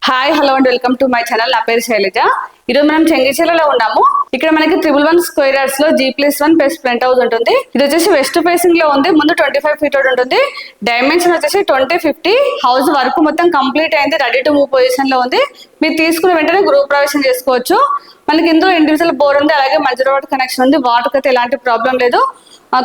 Hi hello and welcome to my channel. నా పేరు శైలజ. ఈరోజు మనం చెంగిచెర్లలో ఉన్నాము. ఇక్కడ మనకి 111 స్క్వేర్ యార్డ్స్ లో G+1 ప్లస్ ఫ్రంట్ హౌస్ ఉంటుంది. ఇది వచ్చేసి వెస్ట్ ఫేసింగ్ లో ఉంది. ముందు 25 ఫీట్ రోడ్ ఉంటుంది. డైమెన్షన్ వచ్చేసి 20-50. హౌస్ వర్క్ మొత్తం కంప్లీట్ అయింది. రెడీ టు మూవ్ పొజిషన్ లో ఉంది. మీరు తీసుకున్న వెంటనే గృహ ప్రవేశం చేసుకోవచ్చు. మనకి ఇందులో ఇండివిజువల్ బోర్ ఉంది, అలాగే మంజూరు వాటర్ కనెక్షన్ ఉంది. వాటర్ అయితే ఎలాంటి ప్రాబ్లం లేదు.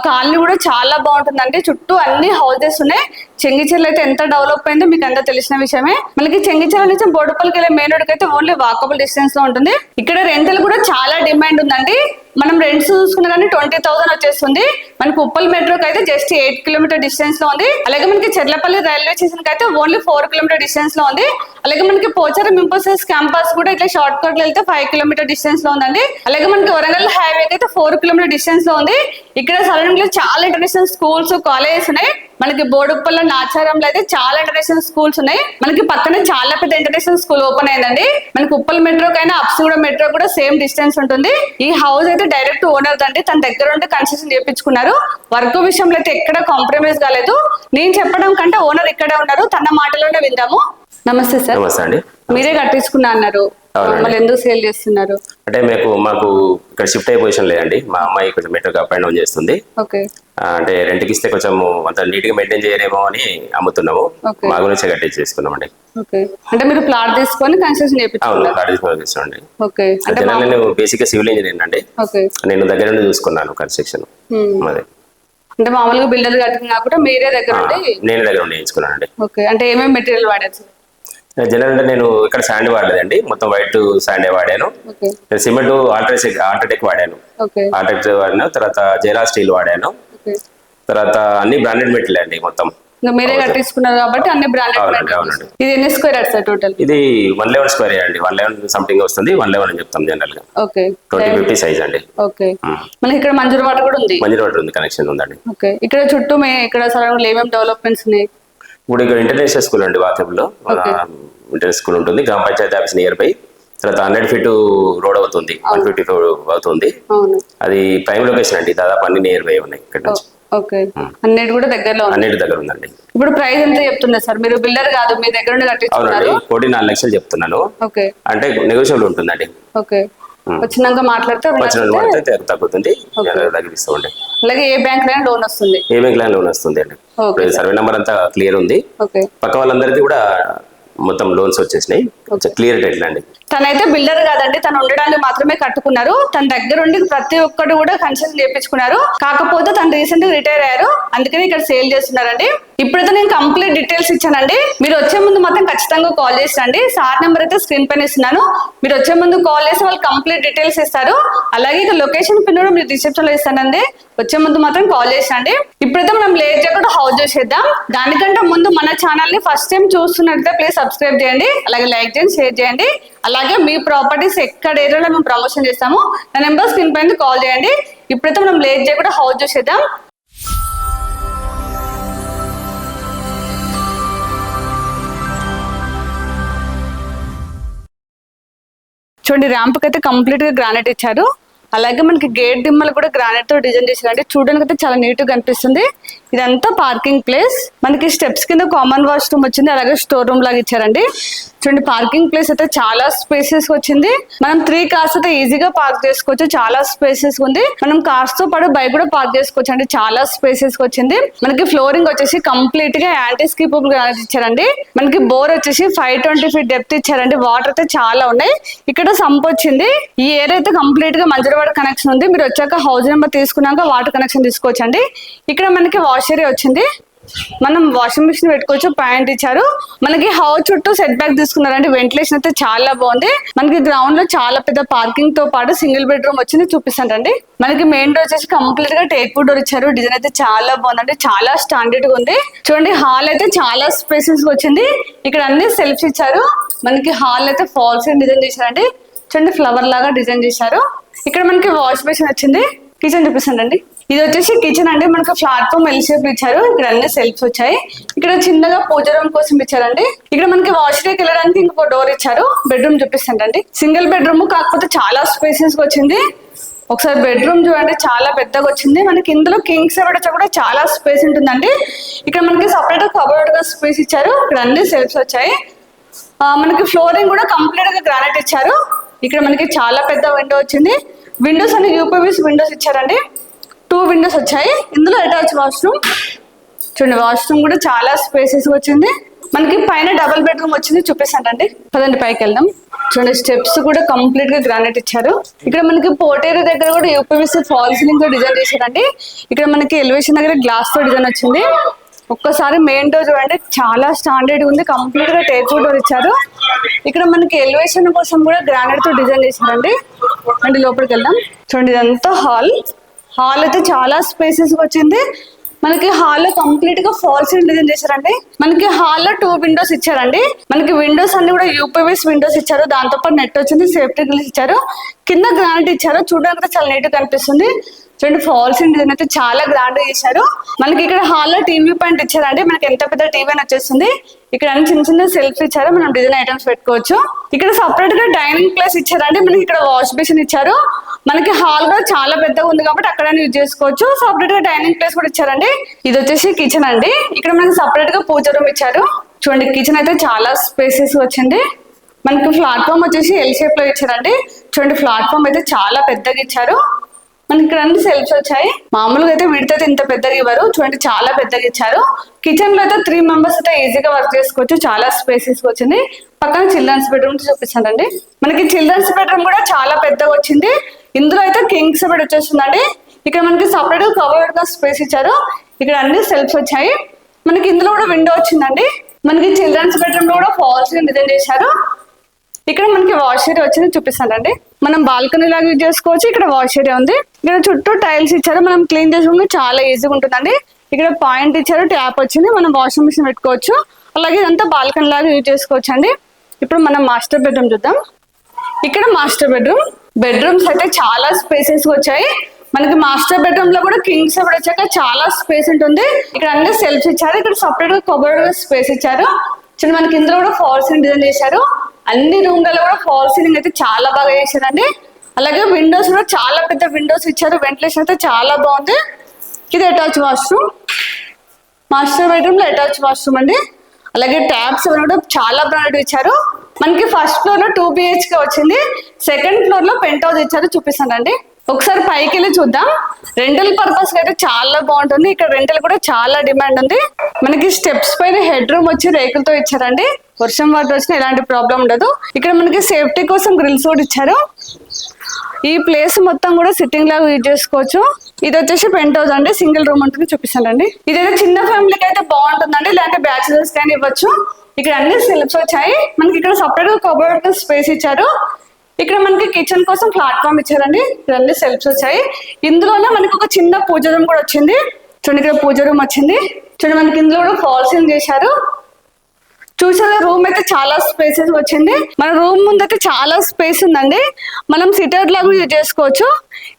కాలనీ కూడా చాలా బాగుంటుందండి. చుట్టూ అన్ని హౌసెస్ ఉన్నాయి. చెంగిచెర్ల అయితే ఎంత డెవలప్ అయిందో మీకు అంతా తెలిసిన విషయమే. మనకి చెంగిచెర్ల నుంచి బోడుపల్లికి వెళ్ళే మెయిన్ రోడ్ అయితే ఓన్లీ వాకబుల్ డిస్టెన్స్ లో ఉంటుంది. ఇక్కడ రెంటల్ కూడా చాలా డిమాండ్ ఉందండి. మనం రెంట్స్ చూసుకున్నా కానీ 20,000 వచ్చేస్తుంది. మనకి ఉప్పల్ మెట్రోకి అయితే జస్ట్ 8 కిలోమీటర్ డిస్టెన్స్ లో ఉంది. అలాగే మనకి చెర్లపల్లి రైల్వే స్టేషన్ కి అయితే ఓన్లీ 4 కిలోమీటర్ డిస్టెన్స్ లో ఉంది. అలాగే మనకి పోచారం ఇంపోసిస్ క్యాంపస్ కూడా ఇట్లా షార్ట్ కట్ లో వెళ్తే 5 కిలోమీటర్ డిస్టెన్స్ లో ఉందండి. అలాగే మనకి వరంగల్ హైవే అయితే 4 కిలోమీటర్ డిస్టెన్స్ లో ఉంది. ఇక్కడ సరౌండింగ్ లో చాలా ఇంటర్నేషనల్ స్కూల్స్, కాలేజెస్ ఉన్నాయి. మనకి బోడుప్పల్ నాచారంలో అయితే చాలా ఇంటర్నేషనల్ స్కూల్స్ ఉన్నాయి. మనకి పక్కనే చాలా పెద్ద ఇంటర్నేషనల్ స్కూల్ ఓపెన్ అయిందండి. మనకి ఉప్పల్ మెట్రో కైనా అప్సిగూడ మెట్రో కూడా సేమ్ డిస్టెన్స్ ఉంటుంది. ఈ హౌస్ అయితే డైరెక్ట్ ఓనర్ దండి. తన దగ్గర ఉండి కన్స్ట్రక్షన్ చేయించుకున్నారు. వర్క్ విషయంలో అయితే ఎక్కడ కాంప్రమైజ్ కాలేదు. నేను చెప్పడం కంటే ఓనర్ ఇక్కడే ఉన్నారు. తన మాటలోనే విందాము. నమస్తే సార్. నమస్తే అండి. మీరే కట్టించుకున్నా అన్నారు, మళ్ళీ ఎందుకు సేల్ చేస్తున్నారు? అంటే మాకు ఇక్కడ షిఫ్ట్ అయ్యే పొజిషన్ లేదండి. మా అమ్మాయి కొంచెం మెట్రోకి అప్ అండ్ డౌన్ చేస్తుంది. అంటే రెంట్కి ఇస్తే కొంచెం అంత నీట్ గా మెయింటైన్ చేయరేమో అని అమ్ముతున్నాము. మా గురించి కట్టించి చేసుకున్నామండి. అంటే మీరు ప్లాట్ తీసుకొని కన్స్ట్రక్షన్ చేయించుకున్నారు? ప్లాట్ తీసుకొని అంటే నేను బేసిక్ గా సివిల్ ఇంజనీర్ అండి. నేను దగ్గర నుండి చూసుకున్నాను కన్స్ట్రక్షన్. అంటే మామూలుగా బిల్డర్ కట్టిన కూడా మీరే దగ్గర నేను దగ్గర ఉండి చేయించుకున్నాను అండి. అంటే ఏమేమి మెటీరియల్ వాడారు? జనరల్ అంటే నేను ఇక్కడ శాండ్ వాడలేదండి, మొత్తం వైట్ శాండే వాడాను. సిమెంట్ ఆల్ట్రాటెక్ వాడాను. ఆల్ట్రాటెక్ వాడిన తర్వాత జైరా స్టీల్ వాడాను. తర్వాత అన్ని బ్రాండెడ్ మెటీరియల్ అండి మొత్తం. మీరే కట్టించుకున్నారు కాబట్టి అన్ని బ్రాండెడ్. ఇది ఎన్ని స్క్వేర్ యార్డ్స్ టోటల్? ఇది 111 స్క్వేర్ యార్డ్ అండి. 111 సంథింగ్ వస్తుంది. 111 అని చెప్తాం జనరల్ గా. 20-50 సైజ్ అండి. మనకి ఇక్కడ మంజూరు వాటర్ కూడా ఉంది. మంజూరు వాటర్ ఉంది, కనెక్షన్ ఉందండి. ఇక్కడ చుట్టూ ఇక్కడ సరౌండింగ్ ఏమేమి డెవలప్మెంట్స్ ఉన్నాయి? ఇప్పుడు ఇక్కడ ఇంటర్నేషనల్ స్కూల్ అండి, వాకబుల్లో ఇంటర్నేషనల్ స్కూల్ ఉంటుంది. గ్రామ పంచాయతీ ఆఫీస్ నియర్ బై. తర్వాత 100 ఫీట్ రోడ్ అవుతుంది, 150 అవుతుంది. అది ప్రైమ్ లొకేషన్ అండి. దాదాపు అన్ని నియర్ బై ఉన్నాయి ఇక్కడ నుంచి. అన్నిటి కూడా దగ్గరలో అన్నిటి దగ్గర ఉందండి. ఇప్పుడు ప్రైస్ ఎంత చెప్తున్నారు సార్? మీరు బిల్డర్ కాదు, మీ దగ్గర నుండి కట్టించుకున్నారు. 4 లక్షలు చెప్తున్నాను. అంటే నెగోషియబుల్ ఉంటుందండి. వచ్చినాక మాట్లాడితే తగ్గుతుంది, తగ్గిస్తామండి. అలాగే ఏ బ్యాంక్ లైన్ లోన్ వస్తుంది? ఏ బ్యాంక్ లైన్ లోన్ వస్తుంది అండి. సర్వే నెంబర్ అంతా క్లియర్ ఉంది. పక్క వాళ్ళందరికీ కూడా మొత్తం లోన్స్ వచ్చేసినాయి. క్లియర్ టైటిల్ అండి. తనైతే బిల్డర్ కాదండి, తను ఉండడానికి మాత్రమే కట్టుకున్నారు. తన దగ్గర ఉండి ప్రతి ఒక్కరు కూడా కన్స్ట్రక్షన్ చేయించుకున్నారు. కాకపోతే తను రీసెంట్ గా రిటైర్ అయ్యారు, అందుకని ఇక్కడ సేల్ చేస్తున్నారండి. ఇప్పుడైతే నేను కంప్లీట్ డీటెయిల్స్ ఇచ్చానండి. మీరు వచ్చే ముందు మాత్రం ఖచ్చితంగా కాల్ చేసిరండి. సార్ నెంబర్ అయితే స్క్రీన్ పైన ఇస్తున్నాను. మీరు వచ్చే ముందు కాల్ చేసి వాళ్ళు కంప్లీట్ డీటెయిల్స్ ఇస్తారు. అలాగే ఇక లొకేషన్ పిన్ కూడా మీరు రిసెప్షన్ లో ఇస్తానండి. వచ్చే ముందు మాత్రం కాల్ చేసండి. ఇప్పుడైతే మనం లేట్ చేయకుండా హౌస్ చూసేద్దాం. దానికంటే ముందు మన ఛానల్ ని ఫస్ట్ టైం చూస్తున్నట్లయితే ప్లీజ్ సబ్స్క్రైబ్ చేయండి, అలాగే లైక్ చేయండి, షేర్ చేయండి. అలాగే మీ ప్రాపర్టీస్ ఎక్కడ ఏరియాలో మేము ప్రమోషన్ చేస్తాము, నా నెంబర్ స్క్రీన్ పైన కాల్ చేయండి. ఇప్పుడైతే మనం లేట్ చేయకుండా హౌస్ చూసేద్దాం. చూడండి, ర్యాంప్ అయితే కంప్లీట్ గా గ్రానైట్ ఇచ్చారు. అలాగే మనకి గేట్ దిమ్మలు కూడా గ్రానైట్ తో డిజైన్ చేశారండి. చూడడానికి అయితే చాలా నీట్ గా కనిపిస్తుంది. ఇదంతా పార్కింగ్ ప్లేస్. మనకి స్టెప్స్ కింద కామన్ వాష్రూమ్ వచ్చింది, అలాగే స్టోర్ రూమ్ లాగా ఇచ్చారండి. చూడండి, పార్కింగ్ ప్లేస్ అయితే చాలా స్పేసెస్ వచ్చింది. మనం 3 కార్స్ అయితే ఈజీగా పార్క్ చేసుకోవచ్చు. చాలా స్పేసెస్ ఉంది. మనం కార్స్ తో పాటు బైక్ కూడా పార్క్ చేసుకోవచ్చు అండి. చాలా స్పేసెస్ వచ్చింది. మనకి ఫ్లోరింగ్ వచ్చేసి కంప్లీట్ గా యాంటీ స్కిపబుల్ ఇచ్చారండి. మనకి బోర్ వచ్చేసి 520 ఫీట్ డెప్త్ ఇచ్చారండి. వాటర్ అయితే చాలా ఉన్నాయి. ఇక్కడ సంప్ వచ్చింది. ఈ ఏరియా అయితే కంప్లీట్ గా మంజూరు వాటర్ కనెక్షన్ ఉంది. మీరు వచ్చాక హౌస్ నెంబర్ తీసుకున్నాక వాటర్ కనెక్షన్ తీసుకోవచ్చండి. ఇక్కడ మనకి వాష్ ఏరియా వచ్చింది. మనం వాషింగ్ మిషన్ పెట్టుకోవచ్చు. పాయింట్ ఇచ్చారు. మనకి హౌస్ చుట్టూ సెట్ బ్యాక్ తీసుకున్నారండి. వెంటిలేషన్ అయితే చాలా బాగుంది. మనకి గ్రౌండ్ లో చాలా పెద్ద పార్కింగ్ తో పాటు సింగిల్ బెడ్రూమ్ వచ్చింది, చూపిస్తానండి. మనకి మెయిన్ డోర్ వచ్చేసి కంప్లీట్ గా టేక్ వుడ్ డోర్ ఇచ్చారు. డిజైన్ అయితే చాలా బాగుందండి, చాలా స్టాండర్డ్ గా ఉంది. చూడండి, హాల్ అయితే చాలా స్పేసెస్ వచ్చింది. ఇక్కడ అన్ని సెల్ఫ్స్ ఇచ్చారు. మనకి హాల్ అయితే ఫాల్స్ డిజైన్ చేశారండి. చూడండి, ఫ్లవర్ లాగా డిజైన్ చేశారు. ఇక్కడ మనకి వాష్ బేసిన్ వచ్చింది. కిచెన్ చూపిస్తానండి. ఇది వచ్చేసి కిచెన్ అండి. మనకు ప్లాట్ఫామ్ ఎల్ షేప్ ఇచ్చారు. ఇక్కడ అన్ని సెల్ఫ్స్ వచ్చాయి. ఇక్కడ చిన్నగా పూజ రూమ్ కోసం ఇచ్చారండి. ఇక్కడ మనకి వాష్ డేకి వెళ్ళడానికి ఇంకొక డోర్ ఇచ్చారు. బెడ్రూమ్ చూపిస్తానండి. సింగిల్ బెడ్రూమ్ కాకపోతే చాలా స్పేసెస్ వచ్చింది. ఒకసారి బెడ్రూమ్ చూడండి, చాలా పెద్దగా వచ్చింది. మనకి ఇందులో కింగ్ సైడ్ కూడా చాలా స్పేస్ ఉంటుందండి. ఇక్కడ మనకి సపరేట్ కబోర్డ్ గా స్పేస్ ఇచ్చారు. ఇక్కడ అన్ని సెల్ఫ్స్ వచ్చాయి. మనకి ఫ్లోరింగ్ కూడా కంప్లీట్ గా గ్రానైట్ ఇచ్చారు. ఇక్కడ మనకి చాలా పెద్ద విండో వచ్చింది. విండోస్ అన్ని యూపీవీసీ విండోస్ ఇచ్చారండి. 2 విండోస్ వచ్చాయి. ఇందులో అటాచ్ వాష్రూమ్ చూడండి. వాష్రూమ్ కూడా చాలా స్పేసెస్ వచ్చింది. మనకి పైన డబుల్ బెడ్రూమ్ వచ్చింది, చూపిస్తానండి. పదండి పైకి వెళ్దాం. చూడండి స్టెప్స్ కూడా కంప్లీట్ గా గ్రానైట్ ఇచ్చారు. ఇక్కడ మనకి పోటేరు దగ్గర కూడా యూపీవీసీ ఫాల్ సీలింగ్ తో డిజైన్ చేశారండి. ఇక్కడ మనకి ఎలివేషన్ దగ్గర గ్లాస్ తో డిజైన్ వచ్చింది. ఒక్కసారి మెయిన్ డోర్ చూడండి, చాలా స్టాండర్డ్ ఉంది. కంప్లీట్ గా టేక్ డోర్ ఇచ్చారు. ఇక్కడ మనకి ఎలివేషన్ కోసం కూడా గ్రానైట్ తో డిజైన్ చేశారండి. అండ్ లోపలికి వెళ్దాం. చూడండి ఇదంతా హాల్. హాల్ అయితే చాలా స్పేసెస్ వచ్చింది. మనకి హాల్లో కంప్లీట్ గా ఫాల్ సీలింగ్ డిజైన్ చేశారండి. మనకి హాల్లో 2 విండోస్ ఇచ్చారండి. మనకి విండోస్ అన్ని కూడా యూపీవీసీ విండోస్ ఇచ్చారు. దాంతో పాటు నెట్ వచ్చింది, సేఫ్టీ గ్రిల్స్ ఇచ్చారు, కింద గ్రానైట్ ఇచ్చారు. చూడడానికి చాలా నీట్ గా కనిపిస్తుంది. చూడండి ఫాల్ సీలింగ్ డిజైన్ అయితే చాలా గ్రాండ్ గా చేశారు. మనకి ఇక్కడ హాల్లో టీవీ పాయింట్ ఇచ్చారండి. మనకి ఎంత పెద్ద టీవీ అని వచ్చేస్తుంది. ఇక్కడ అన్ని చిన్న చిన్న సెల్ఫ్ ఇచ్చారు, మనం డిజైన్ ఐటమ్స్ పెట్టుకోవచ్చు. ఇక్కడ సపరేట్ గా డైనింగ్ ప్లేస్ ఇచ్చారండి. మనకి ఇక్కడ వాష్ బేసిన్ ఇచ్చారు. మనకి హాల్ కూడా చాలా పెద్దగా ఉంది కాబట్టి అక్కడ యూజ్ చేసుకోవచ్చు. సపరేట్ గా డైనింగ్ ప్లేస్ కూడా ఇచ్చారండి. ఇది వచ్చేసి కిచెన్ అండి. ఇక్కడ మనకి సపరేట్ గా పూజ రూమ్ ఇచ్చారు. చూడండి కిచెన్ అయితే చాలా స్పేసెస్ వచ్చింది. మనకి ప్లాట్ఫామ్ వచ్చేసి ఎల్ షేప్ లో ఇచ్చారండి. చూడండి ప్లాట్ఫామ్ అయితే చాలా పెద్దగా ఇచ్చారు. మనకి ఇక్కడ అన్ని సెల్ఫ్స్ వచ్చాయి. మామూలుగా అయితే వీటితో ఇంత పెద్దగా ఇవ్వరు. చూడండి చాలా పెద్దగా ఇచ్చారు. కిచెన్ లో అయితే 3 మెంబర్స్ అయితే ఈజీగా వర్క్ చేసుకోవచ్చు. చాలా స్పేసెస్ వచ్చింది. పక్కన చిల్డ్రన్స్ బెడ్రూమ్ చూపిస్తానండి. మనకి చిల్డ్రన్స్ బెడ్రూమ్ కూడా చాలా పెద్దగా వచ్చింది. ఇందులో అయితే కింగ్స్ బెడ్ వచ్చేస్తుందండి. ఇక్కడ మనకి సపరేట్ గా కవర్డ్ గా స్పేస్ ఇచ్చారు. ఇక్కడ అన్ని సెల్ఫ్స్ వచ్చాయి. మనకి ఇందులో కూడా విండో వచ్చిందండి. మనకి చిల్డ్రన్స్ బెడ్రూమ్ లో కూడా ఫాల్స్ డిజైన్ చేశారు. ఇక్కడ మనకి వాష్ ఏరియా వచ్చింది, చూపిస్తానండి. మనం బాల్కనీ లాగా యూజ్ చేసుకోవచ్చు. ఇక్కడ వాష్ ఏరియా ఉంది. ఇక్కడ చుట్టూ టైల్స్ ఇచ్చారు. మనం క్లీన్ చేసుకోవడానికి చాలా ఈజీగా ఉంటుందండి. ఇక్కడ పాయింట్ ఇచ్చారు, ట్యాప్ వచ్చింది, మనం వాషింగ్ మిషన్ పెట్టుకోవచ్చు. అలాగే ఇదంతా బాల్కనీ లాగా యూజ్ చేసుకోవచ్చు అండి. ఇప్పుడు మనం మాస్టర్ బెడ్రూమ్ చూద్దాం. ఇక్కడ మాస్టర్ బెడ్రూమ్స్ అయితే చాలా స్పేసెస్ వచ్చాయి. మనకి మాస్టర్ బెడ్రూమ్ లో కూడా కింగ్స్ బెడ్ వచ్చాక చాలా స్పేస్ ఉంటుంది. ఇక్కడ అన్ని సెల్ఫ్స్ ఇచ్చారు. ఇక్కడ సపరేట్ గా కబోర్డ్ స్పేస్ ఇచ్చారు. చూడండి మనకి ఇందులో కూడా ఫాల్ సీలింగ్ డిజైన్ చేశారు. అన్ని రూమ్లలో కూడా ఫాల్ సీలింగ్ అయితే చాలా బాగా చేశారండి. అలాగే విండోస్ కూడా చాలా పెద్ద విండోస్ ఇచ్చారు. వెంటిలేషన్ అయితే చాలా బాగుంది. ఇది అటాచ్ వాష్రూమ్. మాస్టర్ బెడ్రూమ్ లో అటాచ్ వాష్రూమ్ అండి. అలాగే ట్యాప్స్ కూడా చాలా బ్రాండ్ ఇచ్చారు. మనకి ఫస్ట్ ఫ్లోర్ లో 2 BHK వచ్చింది. సెకండ్ ఫ్లోర్ లో పెంట్ హౌస్ ఇచ్చారు, చూపిస్తానండి. ఒకసారి పైకి వెళ్ళి చూద్దాం. రెంటల్ పర్పస్ అయితే చాలా బాగుంటుంది. ఇక్కడ రెంటల్ కూడా చాలా డిమాండ్ ఉంది. మనకి స్టెప్స్ పైన హెడ్ రూమ్ వచ్చి రేకులతో ఇచ్చారండి. వర్షం వాటర్ వచ్చినా ఎలాంటి ప్రాబ్లం ఉండదు. ఇక్కడ మనకి సేఫ్టీ కోసం గ్రిల్స్ కూడా ఇచ్చారు. ఈ ప్లేస్ మొత్తం కూడా సిట్టింగ్ లాగా యూజ్ చేసుకోవచ్చు. ఇది వచ్చేసి పెంట్ హౌస్ అండి. సింగిల్ రూమ్ ఉంటుంది, చూపిస్తానండి. ఇదైతే చిన్న ఫ్యామిలీకి అయితే బాగుంటుందండి, లేదంటే బ్యాచిలర్స్ కానీ ఇవ్వచ్చు. ఇక్కడ అన్ని సెల్ఫ్స్ వచ్చాయి. మనకి ఇక్కడ సపరేట్ గా కబోర్డ్ స్పేస్ ఇచ్చారు. ఇక్కడ మనకి కిచెన్ కోసం ప్లాట్ఫామ్ ఇచ్చారండి. ఇక్కడ అన్ని సెల్ఫ్స్ వచ్చాయి. ఇందులోనే మనకి ఒక చిన్న పూజ రూమ్ కూడా వచ్చింది. చూడండి ఇక్కడ పూజ రూమ్ వచ్చింది. చూడండి మనకి ఇందులో కూడా ఫాల్ సీలింగ్ చేశారు. చూసారా రూమ్ అయితే చాలా స్పేసెస్ వచ్చింది. మన రూమ్ ముందు అయితే చాలా స్పేస్ ఉందండి. మనం సిటర్ లాగా యూజ్ చేసుకోవచ్చు.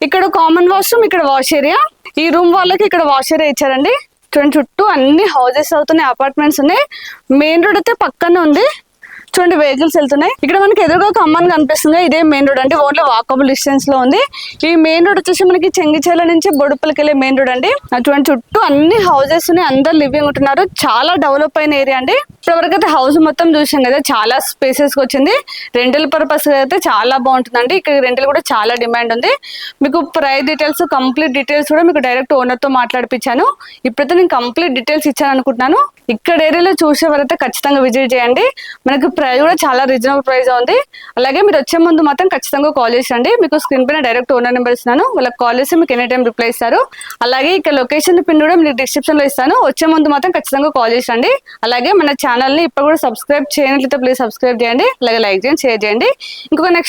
ఇక్కడ కామన్ వాష్రూమ్, ఇక్కడ వాష్ ఏరియా. ఈ రూమ్ వాళ్ళకి ఇక్కడ వాష్ ఏరియా ఇచ్చారండి. చూడండి చుట్టూ అన్ని హౌసెస్ అవుతున్నాయి, అపార్ట్మెంట్స్ ఉన్నాయి. మెయిన్ రోడ్ అయితే పక్కనే ఉంది. చూడండి వెహికల్స్ వెళ్తున్నాయి. ఇక్కడ మనకి ఎదురుగా కమ్మన్ కనిపిస్తుంది. ఇదే మెయిన్ రోడ్ అండి. ఓన్లీ వాకబుల్ డిస్టెన్స్ లో ఉంది. ఈ మెయిన్ రోడ్ వచ్చేసి మనకి చెంగిచేల నుంచి బొడుపల్లికి వెళ్ళే మెయిన్ రోడ్ అండి. చూడండి చుట్టూ అన్ని హౌసెస్ ఉన్నాయి. అందరు లివింగ్ ఉంటున్నారు. చాలా డెవలప్ అయిన ఏరియా అండి. ఇప్పటివరకు అయితే హౌస్ మొత్తం చూసాం కదా, చాలా స్పేసెస్ వచ్చింది. రెంటల్ పర్పస్ అయితే చాలా బాగుంటుందండి. ఇక్కడ రెంటల్ కూడా చాలా డిమాండ్ ఉంది. మీకు ప్రైస్ డీటెయిల్స్, కంప్లీట్ డీటెయిల్స్ కూడా మీకు డైరెక్ట్ ఓనర్ తో మాట్లాడిపించాను. ఇప్పుడైతే నేను కంప్లీట్ డీటెయిల్స్ ఇచ్చాను అనుకుంటున్నాను. ఇక్కడ ఏరియాలో చూసే వారైతే ఖచ్చితంగా విజిట్ చేయండి. మనకి ప్రైస్ కూడా చాలా రీజనబుల్ ప్రైస్ ఉంది. అలాగే మీరు వచ్చే ముందు మాత్రం ఖచ్చితంగా కాల్ చేయండి. మీకు స్క్రీన్ పైన డైరెక్ట్ ఓనర్ నెంబర్ ఇస్తున్నాను. వాళ్ళకి కాల్ చేసి మీకు ఎనీ టైం రిప్లై ఇస్తారు. అలాగే ఇక్కడ లొకేషన్ పిన్ కూడా మీకు డిస్క్రిప్షన్ లో ఇస్తాను. వచ్చే ముందు మాత్రం ఖచ్చితంగా కాల్ చేయండి. అలాగే మన ఛానల్ ని ఇప్పుడు కూడా సబ్స్క్రైబ్ చేయనట్లయితే ప్లీజ్ సబ్స్క్రైబ్ చేయండి. అలాగే లైక్ చేయండి, షేర్ చేయండి. ఇంకొక నెక్స్ట్